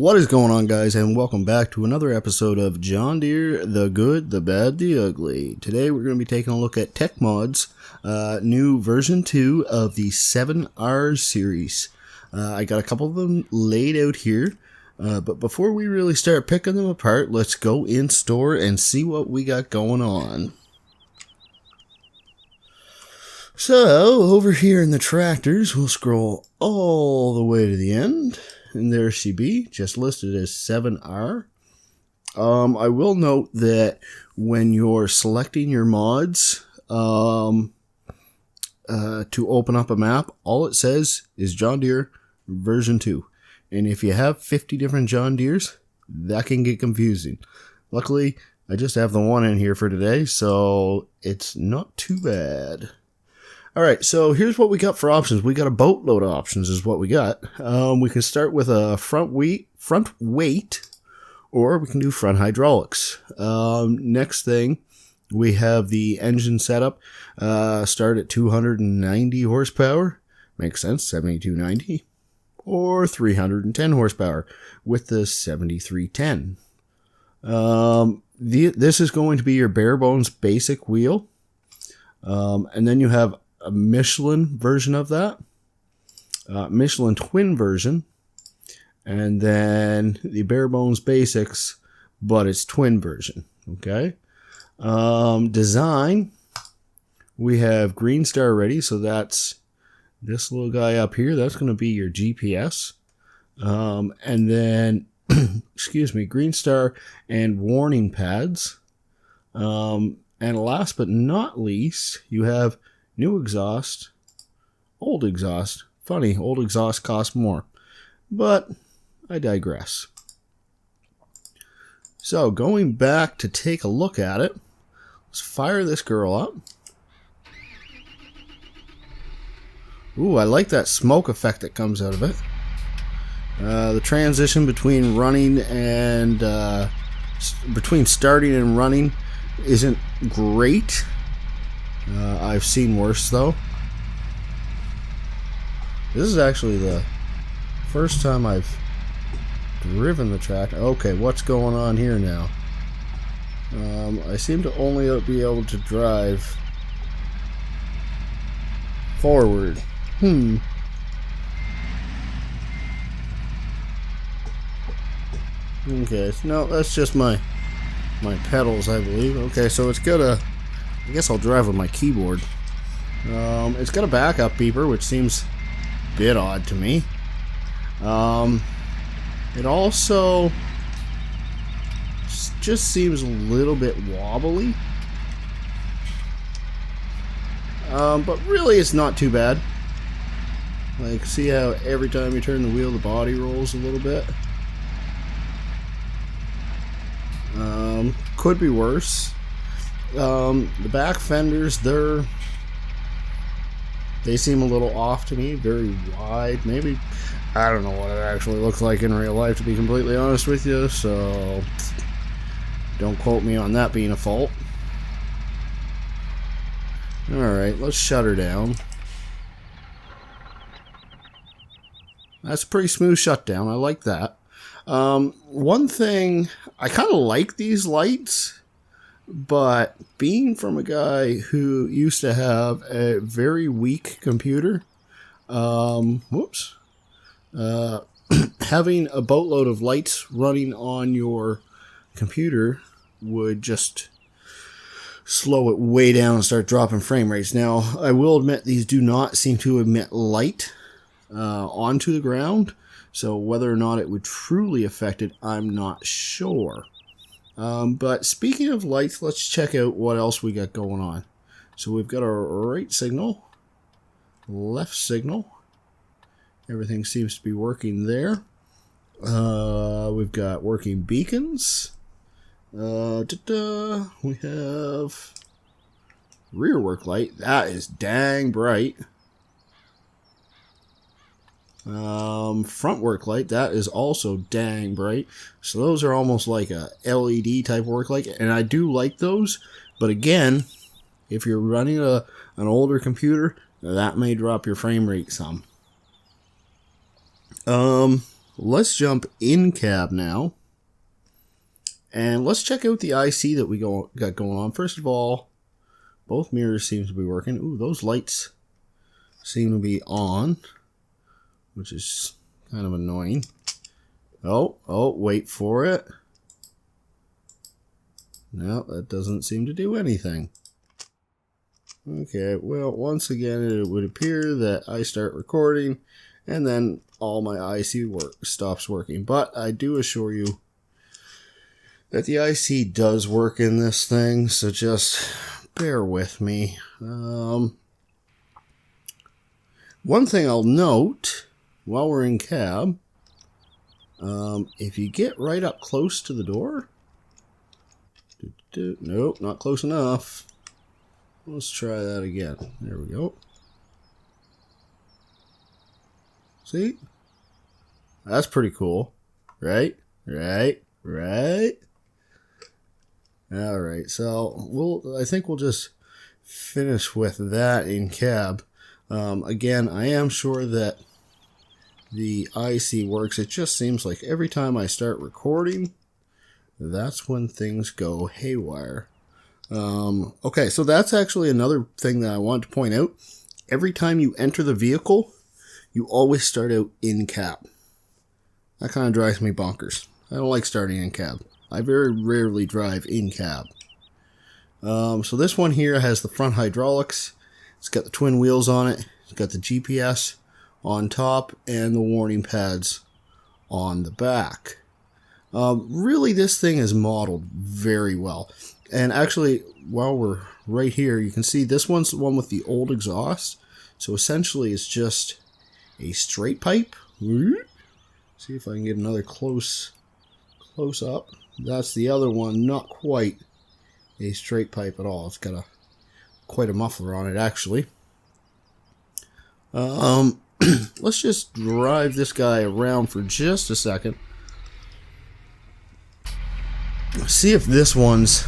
What is going on, guys, and welcome back to another episode of John Deere, the Good, the Bad, the Ugly. Today we're going to be taking a look at Tech Mod's new version 2 of the 7R series. I got a couple of them laid out here, but before we really start picking them apart, let's go in store and see what we got going on. So, over here in the tractors, we'll scroll all the way to the end. And there she be, just listed as 7R. I will note that when you're selecting your mods to open up a map, all it says is John Deere version 2. And if you have 50 different John Deeres, that can get confusing. Luckily, I just have the one in here for today, so it's not too bad. Alright, so here's what we got for options. We got a boatload of options is what we got. We can start with a front weight, or we can do front hydraulics. Next thing, we have the engine setup. Start at 290 horsepower. Makes sense, 7290. Or 310 horsepower with the 7310. This is going to be your bare bones basic wheel. And then you have a Michelin version of that, Michelin twin version, and then the bare bones basics, but it's twin version. Okay. Design, we have Green Star ready, so that's this little guy up here. That's going to be your GPS, and then excuse me, Green Star and warning pads, and last but not least, you have new exhaust, old exhaust. Funny, old exhaust costs more. But I digress. So, going back to take a look at it, let's fire this girl up. Ooh, I like that smoke effect that comes out of it. The transition between running and between starting and running isn't great. I've seen worse, though. This is actually the first time I've driven the tractor. Okay, what's going on here now? I seem to only be able to drive forward. Okay, no, that's just my pedals, I believe. Okay, so it's got a... I guess I'll drive with my keyboard. It's got a backup beeper, which seems a bit odd to me. It also just seems a little bit wobbly. But really it's not too bad. Like, see how every time you turn the wheel, the body rolls a little bit? Could be worse. The back fenders, they seem a little off to me, very wide. Maybe, I don't know what it actually looks like in real life, to be completely honest with you, so don't quote me on that being a fault. Alright, let's shut her down. That's a pretty smooth shutdown, I like that. One thing, I kind of like these lights. But being from a guy who used to have a very weak computer, having a boatload of lights running on your computer would just slow it way down and start dropping frame rates. Now, I will admit these do not seem to emit light onto the ground, so whether or not it would truly affect it, I'm not sure. But speaking of lights, let's check out what else we got going on. So we've got our right signal, left signal. Everything seems to be working there. We've got working beacons. We have rear work light. That is dang bright. Front work light, that is also dang bright. So those are almost like a LED type work light, and I do like those, but again, if you're running an older computer, that may drop your frame rate some. let's jump in cab now. And let's check out the IC that we got going on. First of all, both mirrors seem to be working. Ooh, those lights seem to be on, which is kind of annoying. Oh, wait for it. No, that doesn't seem to do anything. Okay, well, once again, it would appear that I start recording, and then all my IC stops working. But I do assure you that the IC does work in this thing, so just bear with me. One thing I'll note while we're in cab, if you get right up close to the door, nope, not close enough. Let's try that again. There we go. See? That's pretty cool. Right? Alright, so I think we'll just finish with that in cab. Again, I am sure that the IC works. It just seems like every time I start recording, that's when things go haywire. Okay, so that's actually another thing that I want to point out. Every time you enter the vehicle, you always start out in cab. That kind of drives me bonkers. I don't like starting in cab. I very rarely drive in cab. So this one here has the front hydraulics. It's got the twin wheels on it. It's got the GPS on top and the warning pads on the back. Really, this thing is modeled very well. And actually, while we're right here, you can see this one's the one with the old exhaust. So essentially, it's just a straight pipe. See if I can get another close up. That's the other one, not quite a straight pipe at all. It's got quite a muffler on it, actually. Let's just drive this guy around for just a second. See if this one's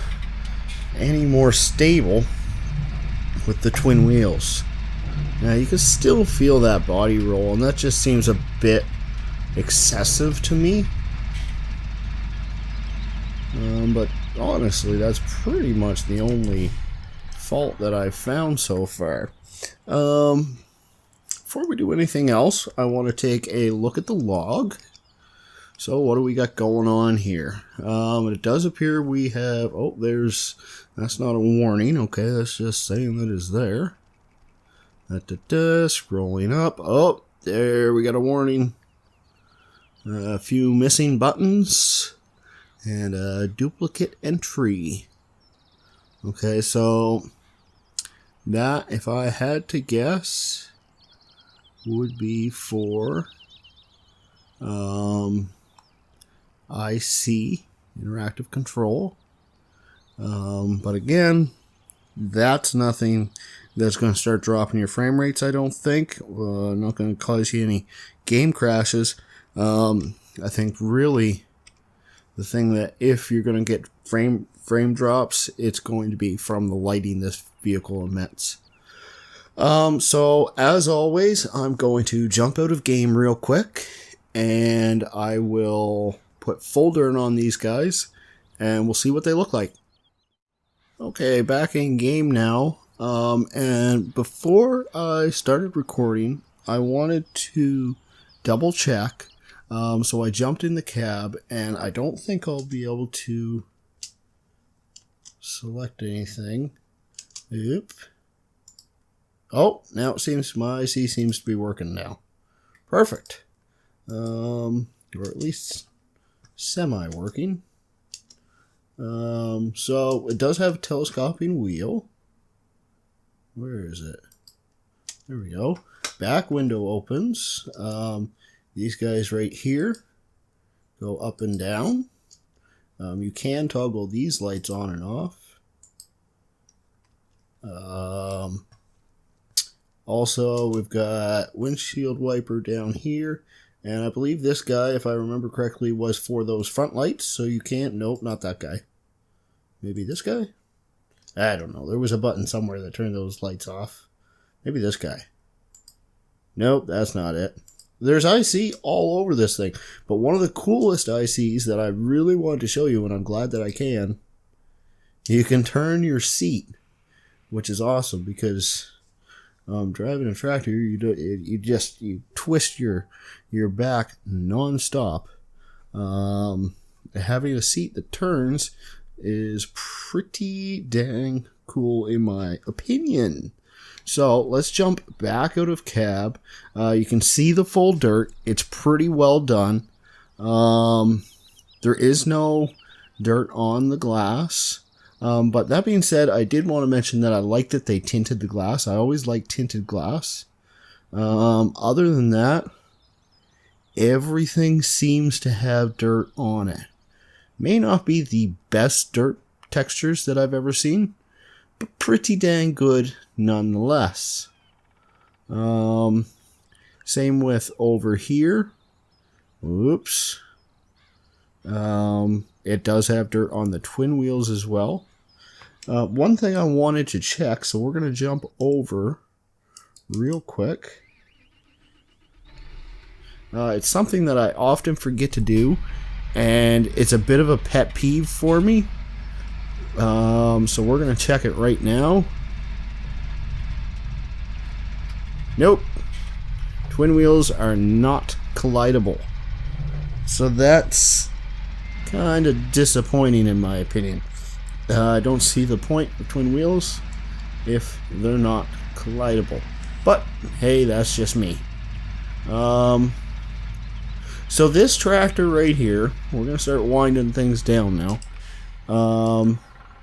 any more stable with the twin wheels. Now you can still feel that body roll, and that just seems a bit excessive to me. But honestly, that's pretty much the only fault that I've found so far. Before we do anything else, I want to take a look at the log. So what do we got going on here? It does appear we have... Oh, that's not a warning. Okay, that's just saying that it's there. Scrolling up. Oh, there we got a warning. A few missing buttons. And a duplicate entry. Okay, so that, if I had to guess, would be for IC, interactive control. But again, that's nothing that's going to start dropping your frame rates, I don't think. Not going to cause you any game crashes. I think really the thing that if you're going to get frame drops, it's going to be from the lighting this vehicle emits. So as always, I'm going to jump out of game real quick, and I will put full dirt on these guys, and we'll see what they look like. Okay, back in game now, and before I started recording, I wanted to double check. So I jumped in the cab, and I don't think I'll be able to select anything. Oop. Oh, now it seems my IC seems to be working now. Perfect. Or at least semi-working. So it does have a telescoping wheel. Where is it? There we go. Back window opens. These guys right here go up and down. You can toggle these lights on and off. Also, we've got windshield wiper down here. And I believe this guy, if I remember correctly, was for those front lights. So you can't... Nope, not that guy. Maybe this guy? I don't know. There was a button somewhere that turned those lights off. Maybe this guy. Nope, that's not it. there's IC all over this thing. But one of the coolest ICs that I really wanted to show you, and I'm glad that I can, you can turn your seat, which is awesome because driving a tractor, you twist your back nonstop. Having a seat that turns is pretty dang cool in my opinion. So let's jump back out of cab. You can see the full dirt. It's pretty well done. There is no dirt on the glass. But that being said, I did want to mention that I like that they tinted the glass. I always like tinted glass. Other than that, everything seems to have dirt on it. May not be the best dirt textures that I've ever seen, but pretty dang good nonetheless. Same with over here. Oops. It does have dirt on the twin wheels as well. One thing I wanted to check, so we're going to jump over real quick. It's something that I often forget to do, and it's a bit of a pet peeve for me. So we're going to check it right now. Nope. Twin wheels are not collidable. So that's kind of disappointing in my opinion. I don't see the point of twin wheels if they're not collidable. But hey, that's just me. So this tractor right here, we're going to start winding things down now,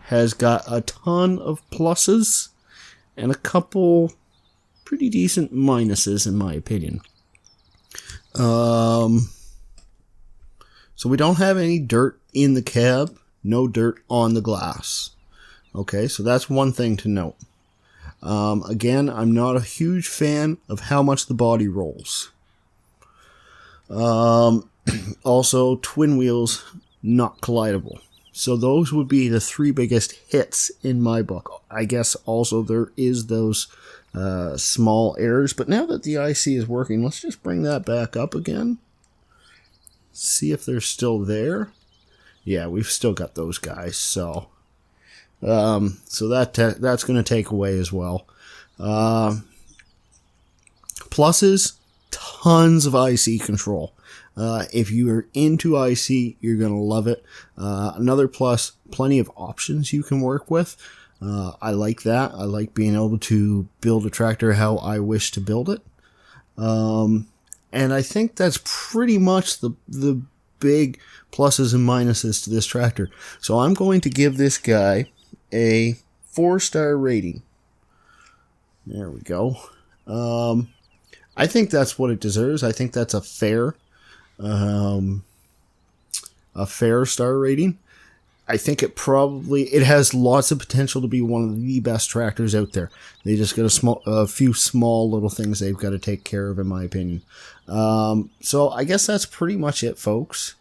has got a ton of pluses and a couple pretty decent minuses in my opinion. So we don't have any dirt in the cab, no dirt on the glass. Okay, so that's one thing to note. Again, I'm not a huge fan of how much the body rolls. Also, twin wheels, not collidable. So those would be the three biggest hits in my book. I guess also there is those small errors, but now that the IC is working, let's just bring that back up again. See if they're still there. Yeah, we've still got those guys, so that's going to take away as well. Pluses, tons of IC control. If you are into IC, you're going to love it. Another plus, plenty of options you can work with. I like that. I like being able to build a tractor how I wish to build it. And I think that's pretty much the big pluses and minuses to this tractor. So I'm going to give this guy a 4-star rating. There we go. I think that's what it deserves. I think that's a fair star rating. I think it has lots of potential to be one of the best tractors out there. They just got a few small little things they've got to take care of, in my opinion. So I guess that's pretty much it, folks.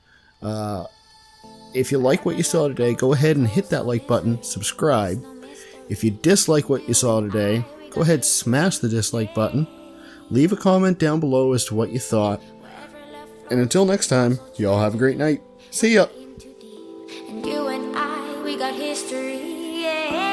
If you like what you saw today, go ahead and hit that like button, subscribe. If you dislike what you saw today, go ahead, smash the dislike button. Leave a comment down below as to what you thought. And until next time, y'all have a great night. See ya. And you and I, we got history, yeah.